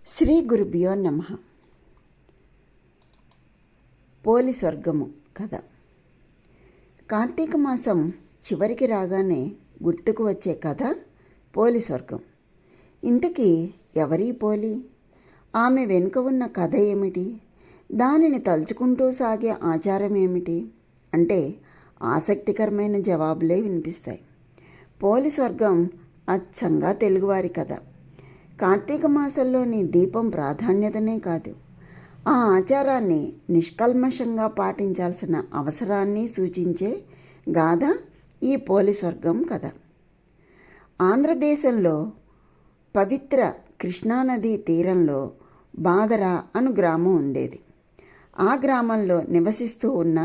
శ్రీ గురుభ్యో నమః. పోలి స్వర్గము కథ. కార్తీక మాసం చివరికి రాగానే గుర్తుకు వచ్చే కథ పోలి స్వర్గం. ఇంతకీ ఎవరీ పోలి? ఆమె వెనుక ఉన్న కథ ఏమిటి? దానిని తలుచుకుంటూ సాగే ఆచారం ఏమిటి అంటే ఆసక్తికరమైన జవాబులే వినిపిస్తాయి. పోలి స్వర్గం అచ్చంగా తెలుగువారి కథ. కార్తీక మాసంలోని దీపం ప్రాధాన్యతనే కాదు, ఆ ఆచారాన్ని నిష్కల్మషంగా పాటించాల్సిన అవసరాన్ని సూచించే గాథ ఈ పోలి స్వర్గం కథ. ఆంధ్రదేశంలో పవిత్ర కృష్ణానదీ తీరంలో బాదర అను గ్రామం ఉండేది. ఆ గ్రామంలో నివసిస్తూ ఉన్న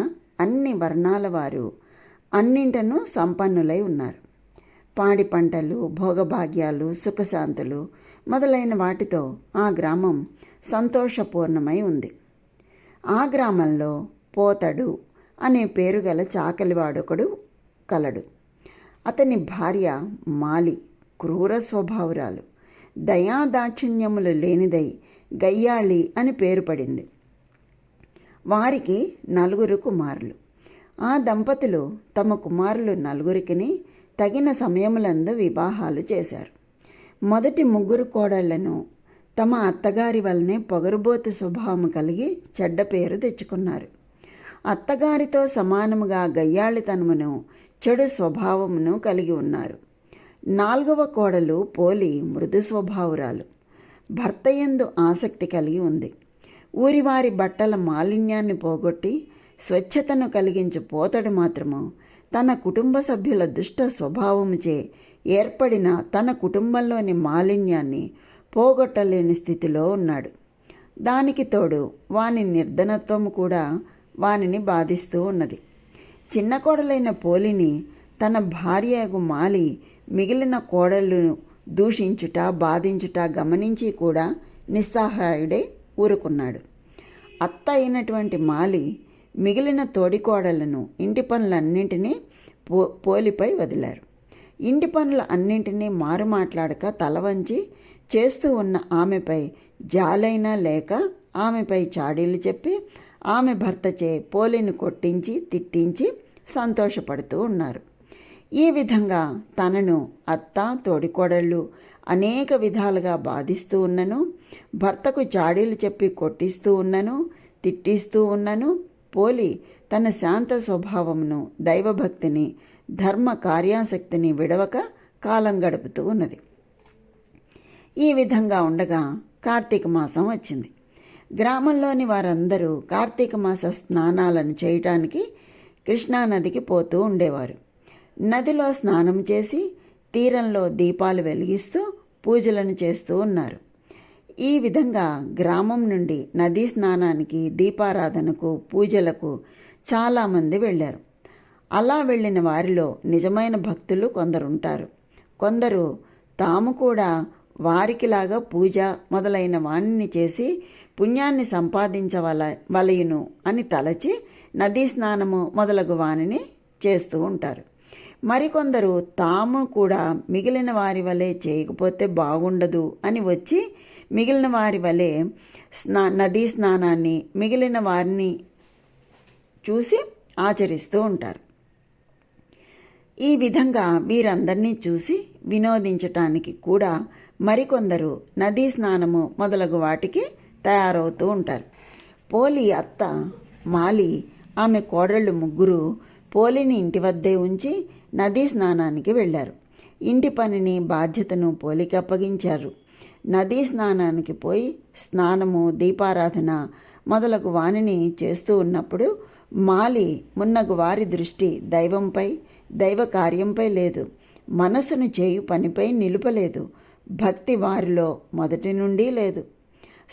అన్ని వర్ణాల వారు అన్నింటనూ సంపన్నులై ఉన్నారు. పాడి పంటలు, భోగభాగ్యాలు, సుఖశాంతులు మొదలైన వాటితో ఆ గ్రామం సంతోషపూర్ణమై ఉంది. ఆ గ్రామంలో పోతడు అనే పేరు గల చాకలివాడొకడు కలడు. అతని భార్య మాలి క్రూర స్వభావురాలు, దయాదాక్షిణ్యములు లేనిదై గయ్యాళి అని పేరు పడింది. వారికి 4 కుమారులు. ఆ దంపతులు తమ కుమారులు 4కిని తగిన సమయములందు వివాహాలు చేశారు. మొదటి 3 కోడళ్లను తమ అత్తగారి వల్లనే పొగరుబోతు స్వభావం కలిగి చెడ్డ పేరు తెచ్చుకున్నారు. అత్తగారితో సమానముగా గయ్యాళితనమును, చెడు స్వభావమును కలిగి ఉన్నారు. 4వ కోడలు పోలి మృదు స్వభావురాలు, భర్త యందు ఆసక్తి కలిగి ఉంది. ఊరివారి బట్టల మాలిన్యాన్ని పోగొట్టి స్వచ్ఛతను కలిగించు పోతడు మాత్రము తన కుటుంబ సభ్యుల దుష్ట స్వభావముచే ఏర్పడిన తన కుటుంబంలోని మాలిన్యాన్ని పోగొట్టలేని స్థితిలో ఉన్నాడు. దానికి తోడు వాని నిర్ధనత్వము కూడా వానిని బాధిస్తూ ఉన్నది. చిన్న కోడలైన పోలిని తన భార్యకు మాలి మిగిలిన కోడళ్లను దూషించుట, బాధించుట గమనించి కూడా నిస్సహాయుడై ఊరుకున్నాడు. అత్త అయినటువంటి మాలి మిగిలిన తోడికోడళ్లను ఇంటి పనులన్నింటినీ పోలిపై వదిలారు. ఇంటి పనుల అన్నింటినీ మారు మాట్లాడక తల వంచి చేస్తూ ఉన్న ఆమెపై జాలైనా లేక ఆమెపై చాడీలు చెప్పి ఆమె భర్తచే పోలిని కొట్టించి తిట్టించి సంతోషపడుతూ ఉన్నారు. ఈ విధంగా తనను అత్త, తోడికోడళ్ళు అనేక విధాలుగా బాధిస్తూ ఉన్నను, భర్తకు చాడీలు చెప్పి కొట్టిస్తూ ఉన్నను, తిట్టిస్తూ ఉన్నను పోలి తన శాంత స్వభావమును, దైవభక్తిని, ధర్మ కార్యాసక్తిని విడవక కాలం గడుపుతూ ఉన్నది. ఈ విధంగా ఉండగా కార్తీక మాసం వచ్చింది. గ్రామంలోని వారందరూ కార్తీక మాస స్నానాలను చేయటానికి కృష్ణానదికి పోతూ ఉండేవారు. నదిలో స్నానం చేసి తీరంలో దీపాలు వెలిగిస్తూ పూజలను చేస్తూ ఉన్నారు. ఈ విధంగా గ్రామం నుండి నదీ స్నానానికి, దీపారాధనకు, పూజలకు చాలామంది వెళ్ళారు. అలా వెళ్ళిన వారిలో నిజమైన భక్తులు కొందరుంటారు. కొందరు తాము కూడా వారికిలాగా పూజ మొదలైన వాణిని చేసి పుణ్యాన్ని సంపాదించవలయును అని తలచి నదీ స్నానము మొదలగు వానిని చేస్తూ ఉంటారు. మరికొందరు తాము కూడా మిగిలిన వారి వలె చేయకపోతే బాగుండదు అని వచ్చి మిగిలిన వారి వలె నదీ స్నానాన్ని మిగిలిన వారిని చూసి ఆచరిస్తూ ఉంటారు. ఈ విధంగా వీరందరినీ చూసి వినోదించటానికి కూడా మరికొందరు నదీ స్నానము మొదలగు వాటికి తయారవుతూ ఉంటారు. పోలి అత్త మాలి, ఆమె కోడళ్ళు 3 పోలిని ఇంటి వద్దే ఉంచి నదీ స్నానానికి వెళ్ళారు. ఇంటి పనిని, బాధ్యతను పోలికి అప్పగించారు. నదీ స్నానానికి పోయి స్నానము, దీపారాధన మొదలగు వానిని చేస్తూ ఉన్నప్పుడు మాలి మున్నగు వారి దృష్టి దైవంపై, దైవ కార్యంపై లేదు. మనసును చేయు పనిపై నిలుపలేదు. భక్తి వారిలో మొదటి నుండి లేదు.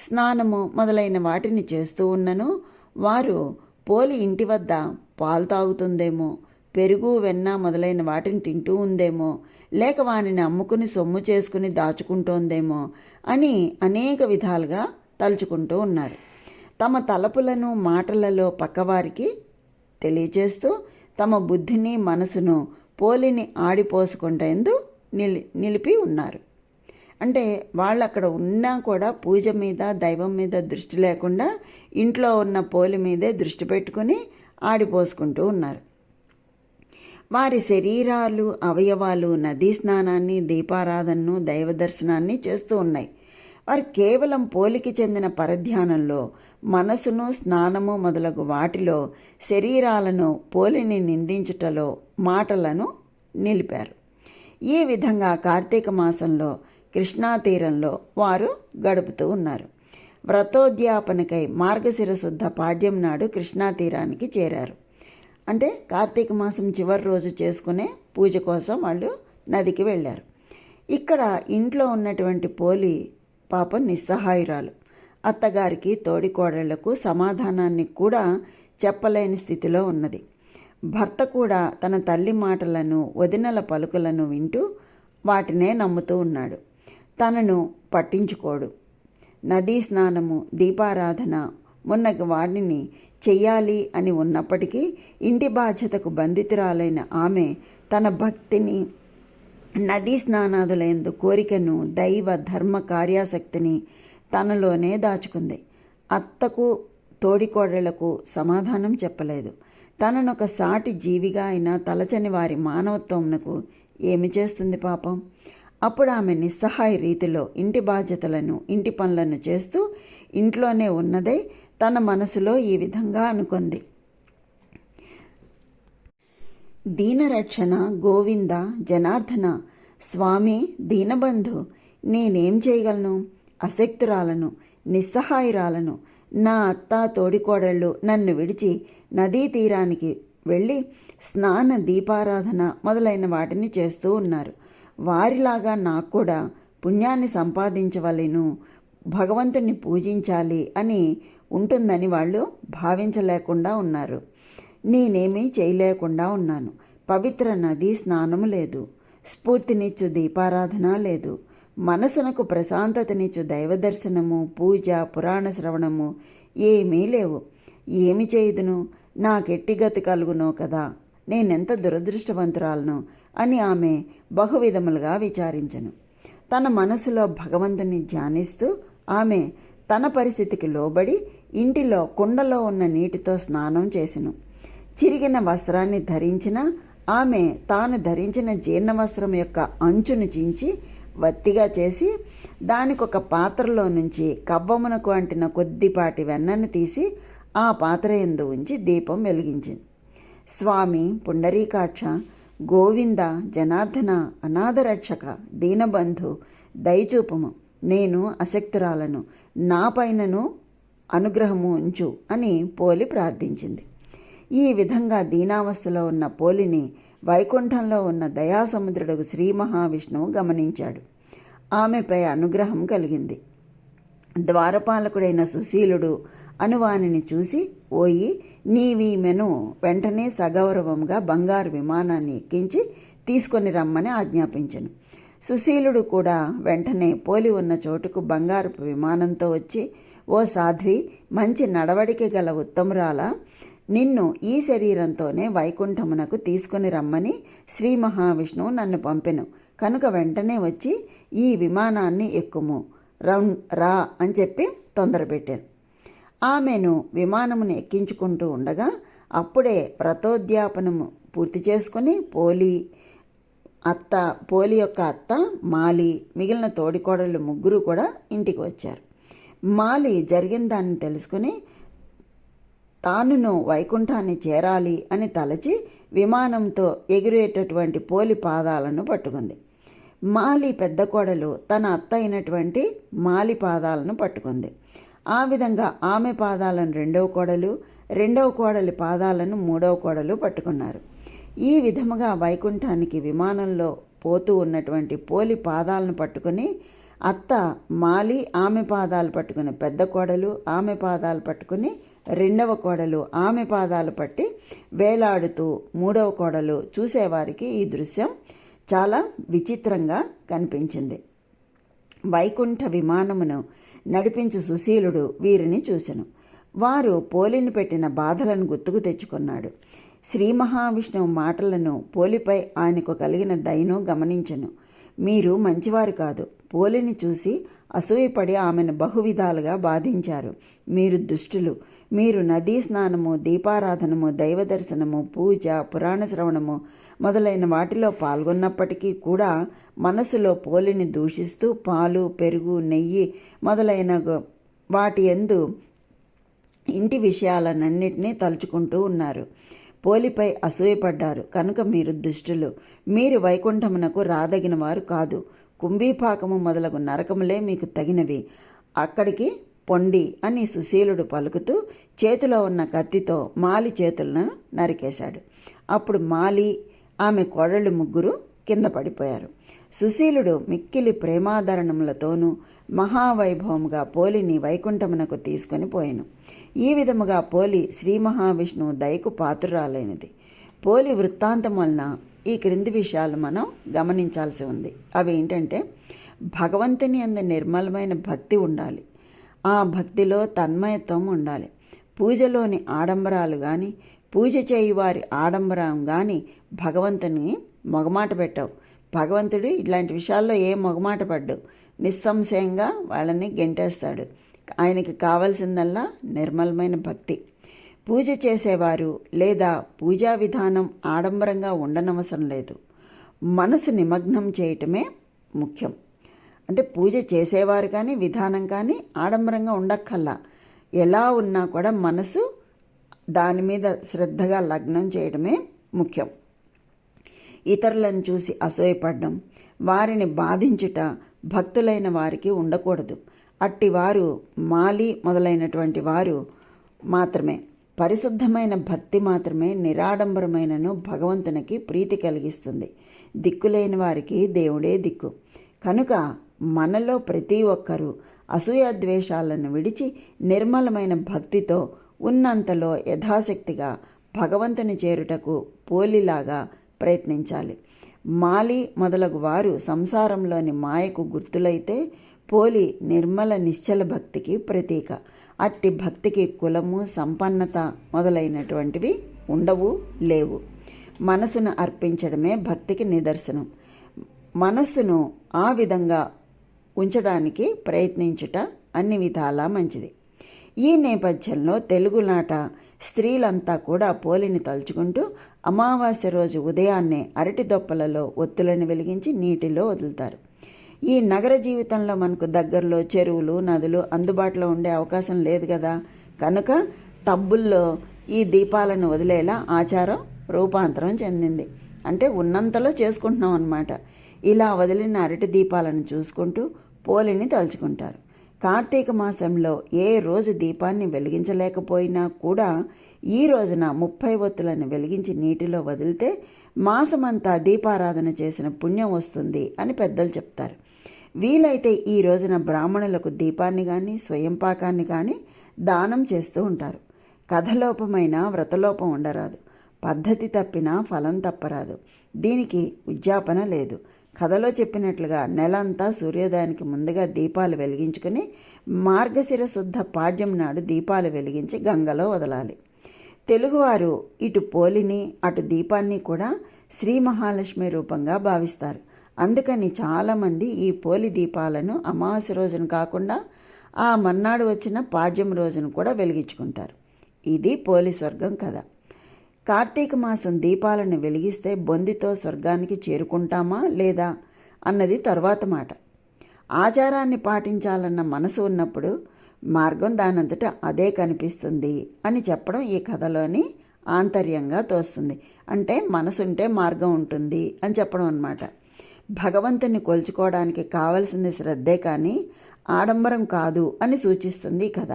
స్నానము మొదలైన వాటిని చేస్తూ ఉన్నను వారు పోలి ఇంటి వద్ద పాలు తాగుతుందేమో, పెరుగు, వెన్న మొదలైన వాటిని తింటూ ఉందేమో, లేక వానిని అమ్ముకుని సొమ్ము చేసుకుని దాచుకుంటోందేమో అని అనేక విధాలుగా తలుచుకుంటూ ఉన్నారు. తమ తలపులను మాటలలో పక్కవారికి తెలియచేస్తూ తమ బుద్ధిని, మనసును పోలిని ఆడిపోసుకుంటేందు నిలిపి ఉన్నారు. అంటే వాళ్ళు అక్కడ ఉన్నా కూడా పూజ మీద దైవం మీద దృష్టి లేకుండా ఇంట్లో ఉన్న పోలి మీదే దృష్టి పెట్టుకుని ఆడిపోసుకుంటూ ఉన్నారు. వారి శరీరాలు అవయవాలు నదీ స్నానాన్ని, దీపారాధనను, దైవ దర్శనాన్ని చేస్తూ ఉన్నాయి. వారు కేవలం పోలికి చెందిన పరధ్యానంలో మనసును, స్నానము మొదలగు వాటిలో శరీరాలను పోలిని నిందించుటలో మాటలను నిలిపారు. ఈ విధంగా కార్తీక మాసంలో కృష్ణా తీరంలో వారు గడుపుతూ ఉన్నారు. వ్రతోద్యాపనకై మార్గశిర శుద్ధ పాడ్యం నాడు కృష్ణా తీరానికి చేరారు. అంటే కార్తీక మాసం చివరి రోజు చేసుకునే పూజ కోసం వాళ్ళు నదికి వెళ్ళారు. ఇక్కడ ఇంట్లో ఉన్నటువంటి పోలి పాపం నిస్సహాయురాలు. అత్తగారికి, తోడికోడళ్లకు సమాధానాన్ని కూడా చెప్పలేని స్థితిలో ఉన్నది. భర్త కూడా తన తల్లి మాటలను, వదినల పలుకులను వింటూ వాటినే నమ్ముతూ ఉన్నాడు. తనను పట్టించుకోడు. నదీ స్నానము, దీపారాధన మున్నగు వాటిని చెయ్యాలి అని ఉన్నప్పటికీ ఇంటి బాధ్యతకు బంధితురాలైన ఆమె తన భక్తిని, నదీ స్నానాదులందు కోరికను, దైవ ధర్మ కార్యాసక్తిని తనలోనే దాచుకుంది. అత్తకు, తోడికోడళ్లకు సమాధానం చెప్పలేదు. తననొక సాటి జీవిగా అయినా తలచని వారి మానవత్వమునకు ఏమి చేస్తుంది పాపం? అప్పుడు ఆమె నిస్సహాయ రీతిలో ఇంటి బాధ్యతలను, ఇంటి పనులను చేస్తూ ఇంట్లోనే ఉన్నదై తన మనసులో ఈ విధంగా అనుకుంది. దీనరక్షణ గోవింద జనార్దన, స్వామి దీనబంధు, నేనేం చేయగలను? అశక్తురాలను, నిస్సహాయురాలను. నా అత్త, తోడికోడళ్ళు నన్ను విడిచి నదీ తీరానికి వెళ్ళి స్నాన, దీపారాధన మొదలైన వాటిని చేస్తూ ఉన్నారు. వారిలాగా నాకు కూడా పుణ్యాన్ని సంపాదించవలెను, భగవంతుణ్ణి పూజించాలి అని ఉంటుందని వాళ్ళు భావించలేకుండా ఉన్నారు. నేనేమీ చేయలేకుండా ఉన్నాను. పవిత్ర నదీ స్నానము లేదు, స్ఫూర్తినిచ్చు దీపారాధన లేదు, మనసునకు ప్రశాంతతనిచ్చు దైవదర్శనము, పూజ, పురాణ శ్రవణము ఏమీ లేవు. ఏమి చేయుదును? నాకెట్టిగతి కలుగునో కదా, నేనెంత దురదృష్టవంతురాలను అని ఆమె బహువిధములుగా విచారించెను. తన మనసులో భగవంతుని ధ్యానిస్తూ ఆమె తన పరిస్థితికి లోబడి ఇంటిలో కుండలో ఉన్న నీటితో స్నానం చేసెను. చిరిగిన వస్త్రాన్ని ధరించిన ఆమె తాను ధరించిన జీర్ణ వస్త్రం యొక్క అంచును చించి వత్తిగా చేసి దానికొక పాత్రలో నుంచి కవ్వమునకు అంటిన కొద్దిపాటి వెన్నను తీసి ఆ పాత్ర యందు ఉంచి దీపం వెలిగించింది. స్వామి పుండరీకాక్ష, గోవింద జనార్దన, అనాథరక్షక, దీనబంధు, దయచూపము, నేను అశక్తురాలను, నా పైనను అనుగ్రహము ఉంచు అని పోలి ప్రార్థించింది. ఈ విధంగా దీనావస్థలో ఉన్న పోలిని వైకుంఠంలో ఉన్న దయాసముద్రుడు శ్రీ మహావిష్ణువు గమనించాడు. ఆమెపై అనుగ్రహం కలిగింది. ద్వారపాలకుడైన సుశీలుడు అనువానిని చూసి, ఓయి నీవీమెను వెంటనే సగౌరవంగా బంగారు విమానాన్ని ఎక్కించి తీసుకొని రమ్మని ఆజ్ఞాపించెను. సుశీలుడు కూడా వెంటనే పోలి ఉన్న చోటుకు బంగారపు విమానంతో వచ్చి, ఓ సాధ్వి, మంచి నడవడిక గల ఉత్తమురాల, నిన్ను ఈ శరీరంతోనే వైకుంఠమునకు తీసుకుని రమ్మని శ్రీ మహావిష్ణువు నన్ను పంపెను కనుక వెంటనే వచ్చి ఈ విమానాన్ని ఎక్కుము, రా అని చెప్పి తొందరపెట్టాను. ఆమెను విమానమును ఎక్కించుకుంటూ ఉండగా అప్పుడే వ్రతోద్యాపనము పూర్తి చేసుకుని పోలి యొక్క అత్త, మాలి, మిగిలిన తోడికోడళ్ళు ముగ్గురు కూడా ఇంటికి వచ్చారు. మాలి జరిగిన దాన్ని తెలుసుకుని తానును వైకుంఠాన్ని చేరాలి అని తలచి విమానంతో ఎగిరేటటువంటి పోలి పాదాలను పట్టుకుంది. మాలి పెద్ద కోడలు తన అత్త అయినటువంటి మాలి పాదాలను పట్టుకుంది. ఆ విధంగా ఆమె పాదాలను రెండవ కోడలి పాదాలను మూడవ కోడలు పట్టుకున్నారు. ఈ విధముగా వైకుంఠానికి విమానంలో పోతూ ఉన్నటువంటి పోలి పాదాలను పట్టుకుని అత్త మాలి ఆమె పాదాలు పట్టుకుని పెద్ద కోడలు ఆమె పాదాలు పట్టుకుని రెండవ కోడలు ఆమె పాదాలు పట్టి వేలాడుతూ మూడవ కోడలు చూసేవారికి ఈ దృశ్యం చాలా విచిత్రంగా కనిపించింది. వైకుంఠ విమానమును నడిపించు సుశీలుడు వీరిని చూసెను. వారు పోలిని పెట్టిన బాధలను గుర్తుకు తెచ్చుకున్నాడు. శ్రీ మహావిష్ణువు మాటలను, పోలిపై ఆయనకు కలిగిన దయను గమనించెను. మీరు మంచివారు కాదు. పోలిని చూసి అసూయపడి ఆమెను బహువిధాలుగా బాధించారు. మీరు దుష్టులు. మీరు నదీ స్నానము, దీపారాధనము, దైవ దర్శనము, పూజ, పురాణ శ్రవణము మొదలైన వాటిలో పాల్గొన్నప్పటికీ కూడా మనసులో పోలిని దూషిస్తూ పాలు, పెరుగు, నెయ్యి మొదలైన వాటి యందు ఇంటి విషయాలన్నింటినీ తలుచుకుంటూ ఉన్నారు. పోలిపై అసూయపడ్డారు కనుక మీరు దుష్టులు. మీరు వైకుంఠమునకు రాదగిన వారు కాదు. కుంభీపాకము మొదలగు నరకములే మీకు తగినవి. అక్కడికి పొండి అని సుశీలుడు పలుకుతూ చేతిలో ఉన్న కత్తితో మాలి చేతులను నరికేశాడు. అప్పుడు మాలి, ఆమె కోడళ్ళు ముగ్గురు కింద పడిపోయారు. సుశీలుడు మిక్కిలి ప్రేమాదరణములతోనూ మహావైభవముగా పోలిని వైకుంఠమునకు తీసుకొని పోయెను. ఈ విధముగా పోలి శ్రీ మహావిష్ణువు దయకు పాత్రురాలైనది. పోలి వృత్తాంతం వలన ఈ క్రింది విషయాలు మనం గమనించాల్సి ఉంది. అవి ఏంటంటే, భగవంతుని యందు నిర్మలమైన భక్తి ఉండాలి. ఆ భక్తిలో తన్మయత్వం ఉండాలి. పూజలోని ఆడంబరాలు కానీ, పూజ చేయువారి ఆడంబరం కానీ భగవంతుని మొగమాట పెట్టవు. భగవంతుడు ఇట్లాంటి విషయాల్లో ఏ మొగమాట పడ్డు. నిస్సంశయంగా వాళ్ళని గెంటేస్తాడు. ఆయనకి కావలసిందల్లా నిర్మలమైన భక్తి. పూజ చేసేవారు లేదా పూజా విధానం ఆడంబరంగా ఉండనవసరం లేదు. మనసు నిమగ్నం చేయటమే ముఖ్యం. అంటే పూజ చేసేవారు కానీ విధానం కానీ ఆడంబరంగా ఉండక్కల్లా. ఎలా ఉన్నా కూడా మనసు దాని మీద శ్రద్ధగా లగ్నం చేయడమే ముఖ్యం. ఇతరులను చూసి అసూయపడడం, వారిని బాధించుట భక్తులైన వారికి ఉండకూడదు. అట్టివారు మాలి మొదలైనటువంటి వారు మాత్రమే. పరిశుద్ధమైన భక్తి మాత్రమే నిరాడంబరమైనను భగవంతునికి ప్రీతి కలిగిస్తుంది. దిక్కులేని వారికి దేవుడే దిక్కు. కనుక మనలో ప్రతి ఒక్కరూ అసూయాద్వేషాలను విడిచి నిర్మలమైన భక్తితో ఉన్నంతలో యథాశక్తిగా భగవంతుని చేరుటకు పోలిలాగా ప్రయత్నించాలి. మాలి మొదలగు వారు సంసారంలోని మాయకు గుర్తులైతే పోలి నిర్మల నిశ్చల భక్తికి ప్రతీక. అట్టి భక్తికి కులము, సంపన్నత మొదలైనటువంటివి ఉండవు, లేవు. మనసును అర్పించడమే భక్తికి నిదర్శనం. మనస్సును ఆ విధంగా ఉంచడానికి ప్రయత్నించుట అన్ని విధాలా మంచిది. ఈ నేపథ్యంలో తెలుగునాట స్త్రీలంతా కూడా పోలిని తలుచుకుంటూ అమావాస్య రోజు ఉదయాన్నే అరటి దొప్పలలో ఒత్తులను వెలిగించి నీటిలో వదులుతారు. ఈ నగర జీవితంలో మనకు దగ్గరలో చెరువులు, నదులు అందుబాటులో ఉండే అవకాశం లేదు కదా. కనుక టబ్బుల్లో ఈ దీపాలను వదిలేలా ఆచారం రూపాంతరం చెందింది. అంటే ఉన్నంతలో చేసుకుంటున్నాం అన్నమాట. ఇలా వదిలిన అరటి దీపాలను చూసుకుంటూ పోలిని తలుచుకుంటారు. కార్తీక మాసంలో ఏ రోజు దీపాన్ని వెలిగించలేకపోయినా కూడా ఈ రోజున 30 ఒత్తులను వెలిగించి నీటిలో వదిలితే మాసమంతా దీపారాధన చేసిన పుణ్యం వస్తుంది అని పెద్దలు చెప్తారు. వీలైతే ఈ రోజున బ్రాహ్మణులకు దీపాన్ని కానీ స్వయంపాకాన్ని కానీ దానం చేస్తూ ఉంటారు. కథలోపమైన వ్రతలోపం ఉండరాదు. పద్ధతి తప్పినా ఫలం తప్పరాదు. దీనికి ఉజ్జాపన లేదు. కథలో చెప్పినట్లుగా నెలంతా సూర్యోదయానికి ముందుగా దీపాలు వెలిగించుకుని మార్గశిర శుద్ధ పాడ్యం నాడు దీపాలు వెలిగించి గంగలో వదలాలి. తెలుగువారు ఇటు పోలిని అటు దీపాన్ని కూడా శ్రీ మహాలక్ష్మి రూపంగా భావిస్తారు. అందుకని చాలామంది ఈ పోలి దీపాలను అమావాస్య రోజున కాకుండా ఆ మర్నాడు వచ్చిన పాడ్యం రోజున కూడా వెలిగించుకుంటారు. ఇది పోలి స్వర్గం కథ. కార్తీక మాసం దీపాలను వెలిగిస్తే బొందితో స్వర్గానికి చేరుకుంటామా లేదా అన్నది తరువాత మాట. ఆచారాన్ని పాటించాలన్న మనసు ఉన్నప్పుడు మార్గం దానంతటా అదే కనిపిస్తుంది అని చెప్పడం ఈ కథలోని ఆంతర్యంగా తోస్తుంది. అంటే మనసుంటే మార్గం ఉంటుంది అని చెప్పడం అన్నమాట. భగవంతుని కొలుచుకోవడానికి కావలసింది శ్రద్ధే కానీ ఆడంబరం కాదు అని సూచిస్తుంది ఈ కథ.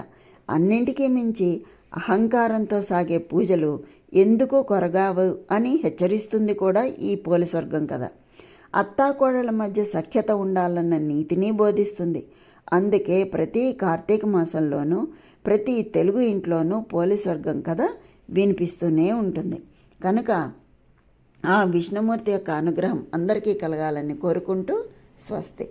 అన్నింటికీ మించి అహంకారంతో సాగే పూజలు ఎందుకు కొరగావు అని హెచ్చరిస్తుంది కూడా ఈ పోలి స్వర్గం కథ. అత్తాకోడళ్ళ మధ్య సఖ్యత ఉండాలన్న నీతిని బోధిస్తుంది. అందుకే ప్రతి కార్తీక మాసంలోనూ ప్రతి తెలుగు ఇంట్లోనూ పోలి స్వర్గం కథ వినిపిస్తూనే ఉంటుంది. కనుక ఆ విష్ణుమూర్తి యొక్క అనుగ్రహం అందరికీ కలగాలని కోరుకుంటూ స్వస్తి.